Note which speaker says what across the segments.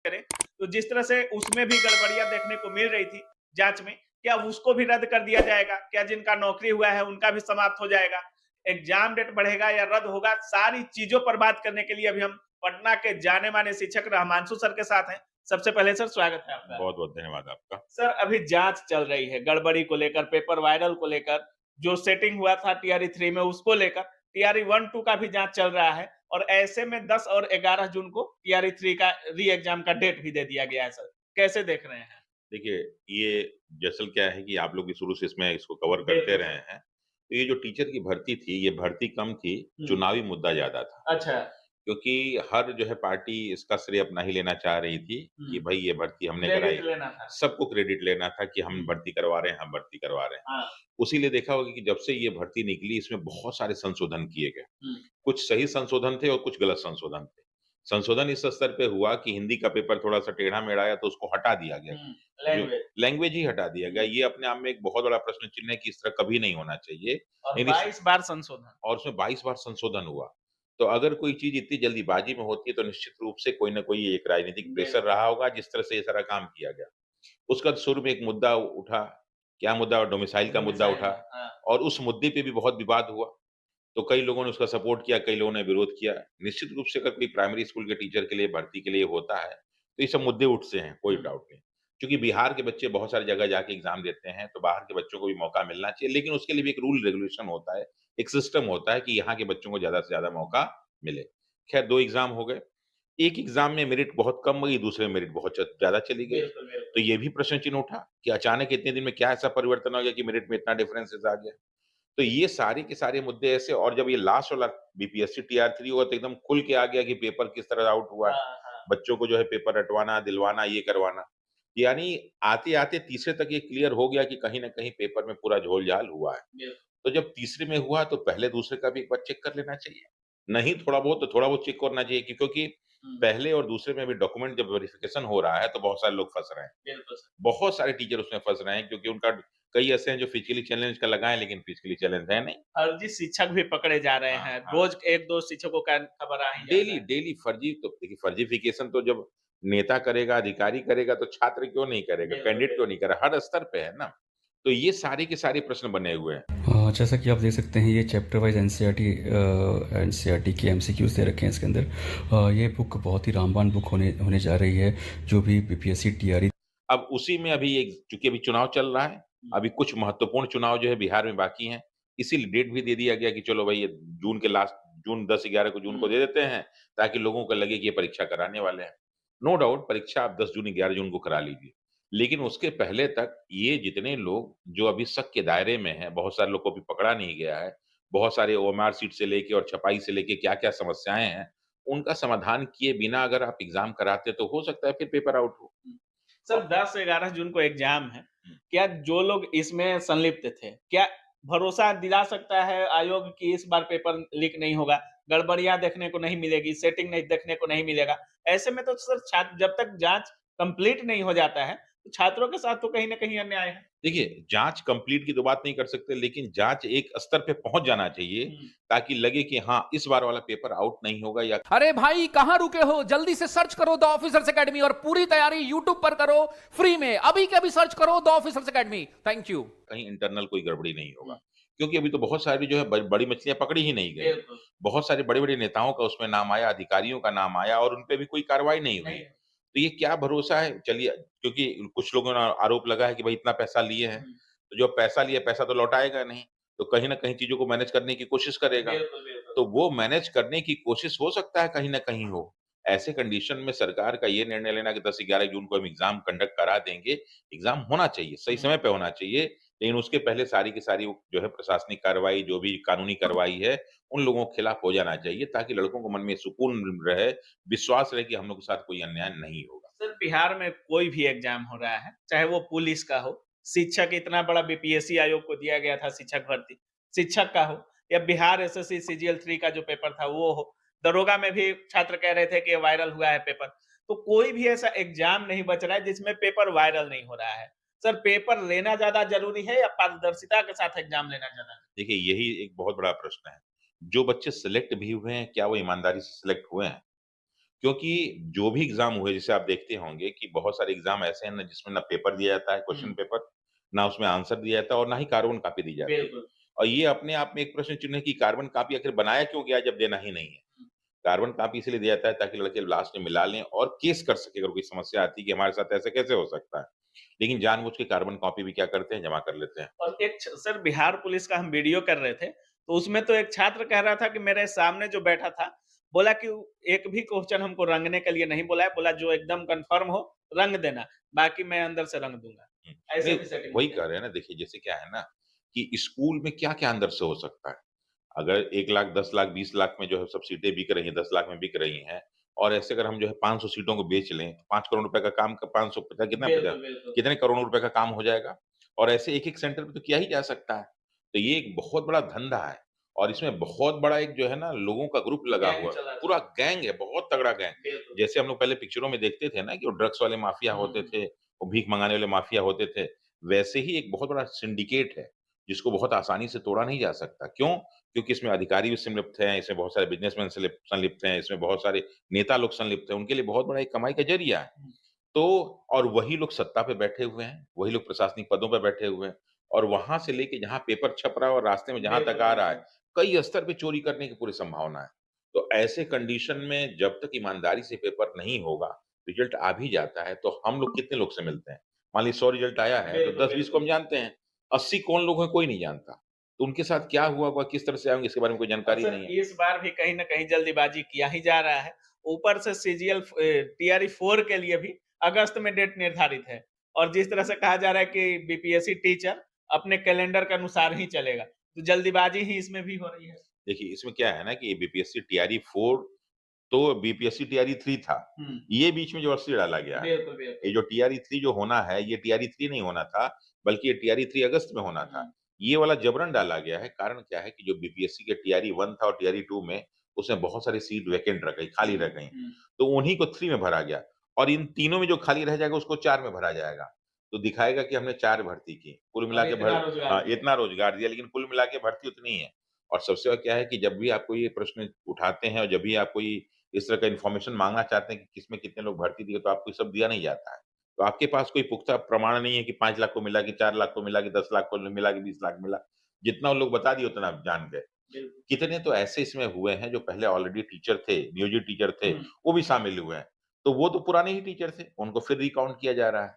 Speaker 1: करें, तो जिस तरह से उसमें भी गड़बड़ियाँ देखने को मिल रही थी जाँच में, क्या उसको भी रद्द कर दिया जाएगा? क्या जिनका नौकरी हुआ है उनका भी समाप्त हो जाएगा? एग्ज़ाम डेट बढ़ेगा या रद्द होगा? सारी चीज़ों पर बात करने के लिए अभी हम पटना के जाने-माने शिक्षक रहमांशु सर के साथ हैं। सबसे पहले सर स्वागत है आपका।
Speaker 2: बहुत-बहुत धन्यवाद आपका।
Speaker 1: सर अभी जाँच चल रही है, गड़बड़ी को लेकर, पेपर वायरल को लेकर, जो सेटिंग हुआ था टीआरई 3 में उसको लेकर, टीआरई 1-2 का भी जाँच चल रहा है और ऐसे में 10 और 11 जून को टीआरई 3 का री-एग्ज़ाम का डेट भी दे दिया गया है सर। कैसे देख रहे हैं?
Speaker 2: देखिए, ये दरअसल क्या है कि आप लोग भी शुरू से इसमें इसको कवर करते
Speaker 1: बिल्कुल
Speaker 2: रहे
Speaker 1: सर।
Speaker 2: हैं। तो ये जो टीचर की भर्ती थी, ये भर्ती कम थी,
Speaker 1: हुँ।
Speaker 2: चुनावी मुद्दा ज़्यादा था।
Speaker 1: अच्छा।
Speaker 2: क्योंकि हर जो है पार्टी इसका श्रेय अपना ही लेना चाह रही थी कि
Speaker 1: हुँ।
Speaker 2: भई ये भर्ती हमने कराई।
Speaker 1: क्रेडिट लेना था।
Speaker 2: सबको क्रेडिट लेना था कि हम
Speaker 1: हुँ।
Speaker 2: भर्ती करवा रहे हैं, हम भर्ती करवा रहे हैं।
Speaker 1: हाँ।
Speaker 2: उसीलिए देखा होगा कि जब से ये भर्ती निकली इसमें बहुत सारे संशोधन किए गए।
Speaker 1: हुँ।
Speaker 2: कुछ सही संशोधन थे और कुछ गलत संशोधन थे। संशोधन इस स्तर पे हुआ कि हिंदी का पेपर थोड़ा-सा टेढ़ा-मेढ़ा आया तो उसको हटा दिया गया।
Speaker 1: हुँ।
Speaker 2: जो
Speaker 1: लैंग्वेज।
Speaker 2: लैंग्वेज ही हटा दिया गया।
Speaker 1: हुँ।
Speaker 2: ये अपने आप में एक बहुत बड़ा प्रश्न चिन्ह है कि इस तरह कभी नहीं होना चाहिए।
Speaker 1: और
Speaker 2: नहीं,
Speaker 1: 22 बार संशोधन।
Speaker 2: और उसमें 22 बार संशोधन हुआ। तो अगर कोई चीज़ इतनी जल्दीबाज़ी में होती है तो निश्चित रूप से कोई न कोई एक राजनीतिक प्रेशर
Speaker 1: बिल्कुल।
Speaker 2: रहा होगा जिस तरह से ये सारा काम किया गया। उसके बाद शुरू में एक मुद्दा उठा, क्या मुद्दा? डोमिसाइल का मुद्दा
Speaker 1: डोमिसाइल
Speaker 2: उठा
Speaker 1: का। हाँ।
Speaker 2: और उस मुद्दे पे भी बहुत विवाद हुआ। तो कई लोगों ने उसका सपोर्ट किया, कई लोगों ने विरोध किया। निश्चित रूप से अगर कोई प्राइमरी स्कूल के टीचर के लिए भर्ती के लिए होता है, तो ये सब मुद्दे उठते हैं, कोई
Speaker 1: हुँ।
Speaker 2: डाउट नहीं। क्योंकि बिहार के बच्चे बहुत सारी जगह जाके एग्ज़ाम देते हैं, तो बाहर के बच्चों को भी मौका मिलना चाहिए, लेकिन उसके लिए भी एक रूल रेगुलेशन होता है, एक सिस्टम होता है कि यहाँ के बच्चों को ज़्यादा से ज़्यादा मौका मिले। खैर 2 एग्ज़ाम हो गए। एक एग्ज़ाम में मेरिट बहुत कम गई, दूसरे में मेरिट बहुत ज़्यादा चली गई।
Speaker 1: बिल्कुल,
Speaker 2: तो
Speaker 1: बिल्कुल।
Speaker 2: ये भी प्रश्न चिन्ह उठा कि अचानक इतने दिन में क्या ऐसा परिवर्तन हो गया कि मेरिट में इतना डिफरेंसेस आ गया? तो ये सारे के सारे मुद्दे ऐसे और जब ये लास्ट वाला बीपीएससी टीआर 3 हुआ तो एकदम खुल के आ गया कि पेपर किस तरह आउट हुआ है।
Speaker 1: हाँ, हाँ।
Speaker 2: बच्चों को जो है पेपर रटवाना, दिलवाना, ये करवाना। यानी आते-आते तीसरे तक ये क्लियर हो गया कि कहीं न कहीं पेपर में पूरा झोल-झाल हुआ है।
Speaker 1: बिल्कुल।
Speaker 2: तो जब तीसरे में हुआ तो पहले दूसरे का भी एक बार चेक कर लेना चाहिए। नहीं थोड़ा बहुत तो थोड़ा बहुत चेक करना चाहिए क्योंकि
Speaker 1: हुँ।
Speaker 2: पहले और दूसरे में भी डॉक्यूमेंट जब वेरिफिकेशन हो रहा है तो बहुत सारे लोग फँस रहे हैं।
Speaker 1: बिल्कुल सर।
Speaker 2: बहुत सारे टीचर उसमें फँस रहे हैं क्योंकि उनका कई ऐसे हैं जो फिजिकली चैलेंज का लगाएँ लेकिन फिजिकली चैलेंज है नहीं।
Speaker 1: फर्जी शिक्षक भी पकड़े जा रहे
Speaker 2: हाँ,
Speaker 1: हैं।
Speaker 2: हाँ।
Speaker 1: रोज़ 1-2 शिक्षकों का खबर आ ही जाता
Speaker 2: डेली
Speaker 1: है।
Speaker 2: डेली फर्जी तो देखिए फर्जीफिकेशन तो जब नेता करेगा, अधिकारी करेगा तो छात्र क्यों नहीं करेगा,
Speaker 1: बिल्कुल,
Speaker 2: कैंडिडेट क्यों
Speaker 1: बिल्कुल।
Speaker 2: नहीं करेगा, हर स्तर पे है ना। तो ये सारे के सारे प्रश्न बने हुए हैं।
Speaker 3: जैसा कि आप देख सकते हैं ये चैप्टर वाइज एनसीईआरटी के एमसीक्यूज़ दे रखे हैं इसके अंदर। ये बुक बहुत ही रामबाण बुक होने होने जा रही है जो भी बीपीएससी टीआरई।
Speaker 2: अब उसी में अभी एक चूँकि अभी चुनाव चल रहा है,
Speaker 1: हुँ।
Speaker 2: अभी कुछ महत्वपूर्ण चुनाव जो है बिहार में बाकी हैं, इसीलिए डेट भी दे दिया गया कि चलो भई ये जून के लास्ट जून 10-11 को जून को
Speaker 1: हुँ।
Speaker 2: दे देते हैं, ताकि लोगों को लगे कि ये परीक्षा कराने वाले हैं। नो डाउट परीक्षा आप 10 जून, 11 जून को करा लीजिए। लेकिन उसके पहले तक ये जितने लोग जो अभी शक के दायरे में हैं, बहुत सारे लोग को अभी पकड़ा नहीं गया है, बहुत सारे ओएमआर शीट से लेके और छपाई से लेके क्या-क्या समस्याएँ हैं, उनका समाधान किए बिना अगर आप एग्ज़ाम कराते तो हो सकता है फिर पेपर आउट हो।
Speaker 1: हुँ। सर
Speaker 2: अ,
Speaker 1: 10 से 11 जून को एग्ज़ाम है।
Speaker 2: हुँ।
Speaker 1: क्या जो लोग इसमें संलिप्त थे, क्या भरोसा दिला सकता है आयोग कि इस बार पेपर लीक नहीं होगा? गड़बड़ियाँ देखने को नहीं मिलेगी, सेटिंग नहीं देखने को नहीं मिलेगा। ऐसे में तो सर छात्र जब तक जाँच कंप्लीट नहीं हो जाता है, तो छात्रों के साथ तो कहीं न कहीं अन्याय है।
Speaker 2: देखिए, जाँच कंप्लीट की तो बात नहीं कर सकते, लेकिन जाँच एक स्तर पे पहुँच जाना चाहिए,
Speaker 1: हुँ।
Speaker 2: ताकि लगे कि हाँ, इस बार वाला पेपर आउट नहीं होगा या
Speaker 4: अरे भाई कहां रुके हो, जल्दी से सर्च करो द ऑफिसर्स एकेडमी और पूरी तैयारी यूट्यूब पर करो फ्री में। अभी के अभी सर्च करो the officers academy. Thank you.
Speaker 2: कहीं इंटरनल कोई गड़बड़ी नहीं
Speaker 1: हुँ।
Speaker 2: होगा। क्योंकि अभी तो बहुत सारी जो है बड़ी मछलियाँ पकड़ी ही नहीं गई।
Speaker 1: बिल्कुल।
Speaker 2: बहुत सारे बड़े-बड़े नेताओं का उसमें नाम आया, अधिकारियों का नाम आया और उन पे भी कोई कार्रवाई नहीं हुई।
Speaker 1: नहीं।
Speaker 2: तो ये क्या भरोसा है? चलिए क्योंकि कुछ लोगों ने आरोप लगा है कि भाई इतना पैसा लिए हैं,
Speaker 1: हुँ।
Speaker 2: तो जो पैसा लिया, पैसा तो लौटाएगा नहीं, तो कहीं न कहीं चीज़ों को मैनेज करने की कोशिश करेगा।
Speaker 1: बिल्कुल, बिल्कुल।
Speaker 2: तो वो मैनेज करने की कोशिश हो सकता है कहीं न कहीं हो। ऐसे कंडीशन में सरकार का ये निर्णय लेना कि 10-11 जून को हम एग्ज़ाम कंडक्ट करा देंगे, एग्ज़ाम होना चाहिए, सही
Speaker 1: हुँ।
Speaker 2: समय पे होना चाहिए, लेकिन उसके पहले सारी की सारी वो जो है प्रशासनिक कार्रवाई, जो भी कानूनी कार्रवाई है, उन लोगों के खिलाफ हो जाना चाहिए ताकि लड़कों को मन में सुकून रहे, विश्वास रहे कि हम लोग के साथ कोई अन्याय नहीं होगा।
Speaker 1: सर बिहार में कोई भी एग्ज़ाम हो रहा है, चाहे वो पुलिस का हो, शिक्षक इतना बड़ा बीपीएससी आयोग को दिया गया था शिक्षक भर्ती, शिक्षक का हो या बिहार एसएससी सीजीएल 3 का जो पेपर था वो हो, दरोगा में भी छात्र कह रहे थे कि ये वायरल हुआ है पेपर। तो कोई भी ऐसा एग्ज़ाम नहीं बच रहा है जिसमें पेपर वायरल नहीं हो रहा है। सर पेपर लेना ज़्यादा ज़रूरी है या पारदर्शिता के साथ एग्ज़ाम लेना ज़्यादा?
Speaker 2: देखिए, यही एक बहुत बड़ा प्रश्न है। जो बच्चे सेलेक्ट भी हुए हैं, क्या वो ईमानदारी से सेलेक्ट हुए हैं? क्योंकि जो भी एग्ज़ाम हुए जैसे आप देखते होंगे कि बहुत सारे एग्ज़ाम ऐसे हैं ना जिसमें ना पेपर दिया जाता है, क्वेश्चन पेपर, ना उसमें आंसर दिया जाता है और ना ही कार्बन कॉपी दी जाती है।
Speaker 1: बिल्कुल।
Speaker 2: और ये अपने आप में एक प्रश्न चिन्ह है कि कार्बन कॉपी आखिर बनाया क्यों गया जब देना ही नहीं है? कार्बन कॉपी इसलिए दिया जाता है ताकि लड़के लास्ट में मिला लें और केस कर सकें अगर कोई समस्या आती है कि हमारे साथ ऐसे कैसे हो सकता है। लेकिन जानबूझ के कार्बन कॉपी भी क्या करते हैं, जमा कर लेते हैं।
Speaker 1: और एक सर बिहार पुलिस का हम वीडियो कर रहे थे, तो उसमें तो एक छात्र कह रहा था कि मेरे सामने जो बैठा था, बोला कि एक भी क्वेश्चन हमको रंगने के लिए नहीं बोला है, बोला जो एकदम कन्फर्म हो रंग देना, बाकी मैं अंदर से रंग दूँगा।
Speaker 2: हुँ।
Speaker 1: ऐसे
Speaker 2: नहीं,
Speaker 1: भी सेटिंग हो
Speaker 2: वही
Speaker 1: गया।
Speaker 2: कह रहे हैं ना देखिए जैसे क्या है ना कि स्कूल में क्या-क्या अंदर से हो सकता है। अगर 1 लाख, 10 लाख, 20 लाख में जो है सब सीटें बिक रही हैं, 10 लाख में बिक रही हैं और ऐसे अगर हम जो है 500 सीटों को बेच लें, 5 करोड़ रुपए का काम क 500 पचा कितना पचा
Speaker 1: बिल्कुल, बिल्कुल।
Speaker 2: कितने करोड़ों रुपए का काम हो जाएगा? और ऐसे एक-एक सेंटर पे तो किया ही जा सकता है। तो ये एक बहुत बड़ा धंधा है और इसमें बहुत बड़ा एक जो है ना लोगों का ग्रुप लगा
Speaker 1: गैंग
Speaker 2: हुआ है।
Speaker 1: चलाता
Speaker 2: पूरा
Speaker 1: है।
Speaker 2: गैंग है, बहुत तगड़ा गैंग।
Speaker 1: बिल्कुल।
Speaker 2: जैसे हम लोग पहले पिक्चरों में देखते थे ना कि वो ड्रग्स वाले माफिया
Speaker 1: हुँ,
Speaker 2: होते
Speaker 1: हुँ।
Speaker 2: थे, वो भीख मँगाने वाले माफिया होते थे, वैसे ही एक बहुत बड़ा सिंडिकेट है, जिसको बहुत आसानी से तोड़ा नहीं जा सकता। क्यों? क्योंकि इसमें अधिकारी भी संलिप्त हैं, इसमें बहुत सारे बिज़नेसमैन संलिप्त हैं, इसमें बहुत सारे नेता लोग संलिप्त हैं, उनके लिए बहुत बड़ा एक कमाई का ज़रिया है।
Speaker 1: हुँ।
Speaker 2: तो और वही लोग सत्ता पे बैठे हुए हैं, वही लोग प्रशासनिक पदों पे बैठे हुए हैं और वहाँ से लेके जहाँ पेपर छप रहा है और रास्ते में जहाँ तक
Speaker 1: बिल्कुल,
Speaker 2: आ रहा है,
Speaker 1: बिल्कुल।
Speaker 2: कई स्तर पे चोरी करने की पूरी संभावना है। तो ऐसे कंडीशन में जब तक ईमानदारी से पेपर नहीं होगा, रिज़ल्ट आ भी जाता है, तो हम लोग कितने लोग से मिलते हैं? मान लीजिए 100 रिज़ल्ट आया है, तो
Speaker 1: बिल्कुल,
Speaker 2: 10-20 को
Speaker 1: बिल्कुल।
Speaker 2: हम जानते हैं, 80 कौन लोग हैं, कोई नहीं जानता। तो उनके साथ क्या हुआ होगा, किस तरह से आएँगे, इसके बारे में कोई
Speaker 1: और
Speaker 2: जानकारी
Speaker 1: सर
Speaker 2: नहीं है।
Speaker 1: इस बार भी कहीं न कहीं जल्दीबाजी किया ही जा रहा है। ऊपर से टीआरई 4 के लिए भी अगस्त में डेट निर्धारित है और जिस तरह से कहा जा रहा है कि बीपीएससी टीचर अपने कैलेंडर के अनुसार ही चलेगा, तो जल्दीबाजी ही इसमें भी हो रही है।
Speaker 2: देखिए, इसमें क्या है ना कि बीपीएससी टीआरई 4 तो बीपीएससी टीआरई 3 था।
Speaker 1: हुँ।
Speaker 2: ये बीच में ज़बरदस्ती डाला गया है।
Speaker 1: बिल्कुल,
Speaker 2: ये
Speaker 1: बिल्कुल।
Speaker 2: जो टीआरई 3 जो होना है, ये टीआरई 3 नहीं होना था, बल्कि ये टीआरई 3 अगस्त में होना था।
Speaker 1: हुँ,
Speaker 2: ये वाला जबरन डाला गया है, कारण क्या है कि जो बीपीएससी के टीआरई 1 था और टीआरई 2 में, उसमें बहुत सारी सीट वैकेंट रह गई, खाली
Speaker 1: हुँ,
Speaker 2: रह गई।
Speaker 1: हुँ।
Speaker 2: तो उन्हीं को 3 में भरा गया और इन तीनों में जो खाली रह जाएगा, उसको 4 में भरा जाएगा। तो दिखाएगा कि हमने 4 भर्ती की। कुल मिला
Speaker 1: और
Speaker 2: के
Speaker 1: इतना रोज़गार दिया।
Speaker 2: इतना रोज़गार दिया, लेकिन कुल मिला के भर्ती उतनी ही है। और सबसे और क्या है कि जब भी आपको ये प्रश्न उठाते हैं और जब भी आप कोई इस तरह का इन्फॉर्मेशन माँगना चाहते हैं कि किसमें कितने लोग भर्ती दिए, तो आपको ये सब दिया नहीं जाता है। तो आपके पास कोई पुख्ता प्रमाण नहीं है कि 5 लाख को मिला, कि 4 लाख को मिला, कि 10 लाख को मिला, कि 20 लाख मिला। जितना वो लोग बता दिए उतना आप जान गए।
Speaker 1: बिल्कुल।
Speaker 2: कितने तो ऐसे इसमें हुए हैं जो पहले ऑलरेडी टीचर थे, नियोजित टीचर थे,
Speaker 1: हुँ।
Speaker 2: वो भी शामिल हुए हैं। तो वो तो पुराने ही टीचर थे, उनको फिर रिकाउंट किया जा रहा है।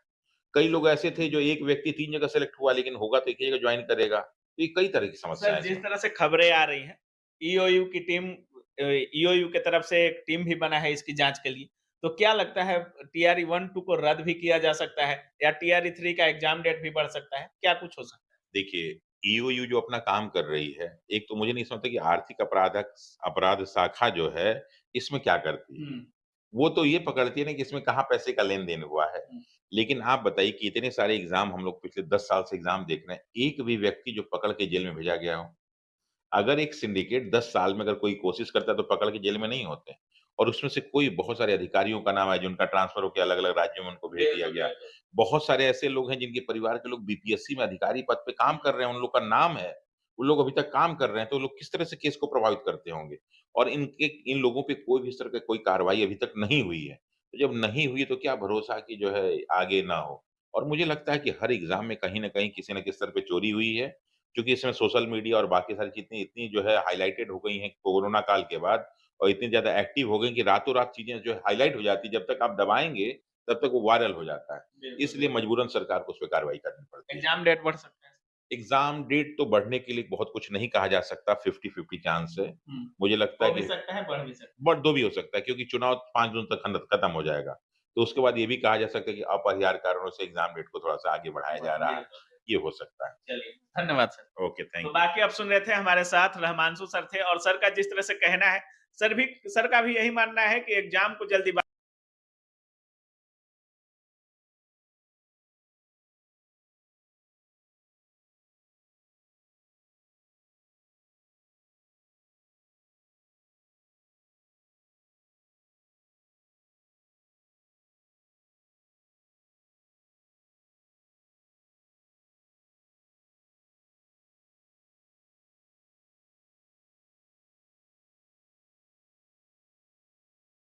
Speaker 2: कई लोग ऐसे थे जो एक व्यक्ति 3 जगह सेलेक्ट हुआ लेकिन होगा तो एक ही जगह जॉइन करेगा। तो ये कई तरह की समस्याएँ
Speaker 1: सर
Speaker 2: हैं
Speaker 1: जिस
Speaker 2: इसमें।
Speaker 1: तरह से खबरें आ रही हैं, ईओयू की टीम ईओयू की तरफ से एक टीम भी बना है इसकी जाँच के लिए। तो क्या लगता है टीआरई 1-2 को रद्द भी किया जा सकता है या टीआरई 3 का एग्ज़ाम डेट भी बढ़ सकता है? क्या कुछ हो सकता है?
Speaker 2: देखिए, ईओयू जो अपना काम कर रही है, एक तो मुझे नहीं समझता कि आर्थिक अपराध शाखा जो है, इसमें क्या करती है?
Speaker 1: हुँ,
Speaker 2: वो तो ये पकड़ती है ना कि इसमें कहाँ पैसे का लेन-देन हुआ है।
Speaker 1: हुँ।
Speaker 2: लेकिन आप बताइए कि इतने सारे एग्ज़ाम हम लोग पिछले 10 साल से एग्ज़ाम देख रहे हैं, एक भी व्यक्ति जो पकड़ के जेल में भेजा गया हो? अगर एक सिंडिकेट 10 साल में अगर कोई कोशिश करता है तो पकड़ के जेल में नहीं होते। और उसमें से कोई बहुत सारे अधिकारियों का नाम है जिनका ट्रांसफ़र होके अलग-अलग राज्यों में उनको भेज दिया
Speaker 1: बिल्कुल,
Speaker 2: गया।
Speaker 1: बिल्कुल।
Speaker 2: बहुत सारे ऐसे लोग हैं जिनके परिवार के लोग बीपीएससी में अधिकारी पद पे काम कर रहे हैं, उन लोग का नाम है। वो लोग अभी तक काम कर रहे हैं, तो वो लोग किस तरह से केस को प्रभावित करते होंगे? और इन लोगों पे कोई भी इस तरह की कोई कार्रवाई अभी तक नहीं हुई है। तो जब नहीं हुई तो क्या भरोसा कि जो है आगे ना हो? और मुझे लगता है कि हर एग्ज़ाम में कहीं न कहीं किसी न किसी स्तर पे चोरी हुई है। क्योंकि इसमें सोशल मीडिया और बाकी सारी चीज़ें इतनी जो है हाइलाइटेड हो गई हैं कोरोना काल के बाद और इतनी ज़्यादा एक्टिव हो गई कि रातों-रात चीज़ें जो है हाइलाइट हो जाती है, जब तक आप दबाएँगे, तब तक वो वायरल हो जाता है।
Speaker 1: बिल्कुल,
Speaker 2: इसलिए
Speaker 1: बिल्कुल।
Speaker 2: मजबूरन सरकार को उस पे कार्रवाई करनी पड़ती है।
Speaker 1: एग्ज़ाम डेट बढ़ सकता है।
Speaker 2: एग्ज़ाम डेट तो बढ़ने के लिए बहुत कुछ नहीं कहा जा सकता, 50-50 चांस है।
Speaker 1: हुँ,
Speaker 2: मुझे लगता
Speaker 1: हो
Speaker 2: है
Speaker 1: भी
Speaker 2: कि
Speaker 1: सकता है, बढ़ भी सकता है।
Speaker 2: बढ़ 2 भी हो सकता है क्योंकि चुनाव 5 जून तक खत्म हो जाएगा। तो उसके बाद ये भी कहा जा सकता है कि अपरिहार्य कारणों से एग्ज़ाम डेट को थोड़ा-सा आगे बढ़ाया जा रहा है।
Speaker 1: बिल्कुल।
Speaker 2: ये हो सकता है।
Speaker 1: चलिए, धन्यवाद सर।
Speaker 2: ओके,
Speaker 1: तो
Speaker 2: थैंक यू।
Speaker 1: बाकी आप सुन रहे थे हमारे साथ रहमांशु सर थे और सर का जिस तरह से कहना है, सर का भी यही मानना है कि एग्ज़ाम को जल्दी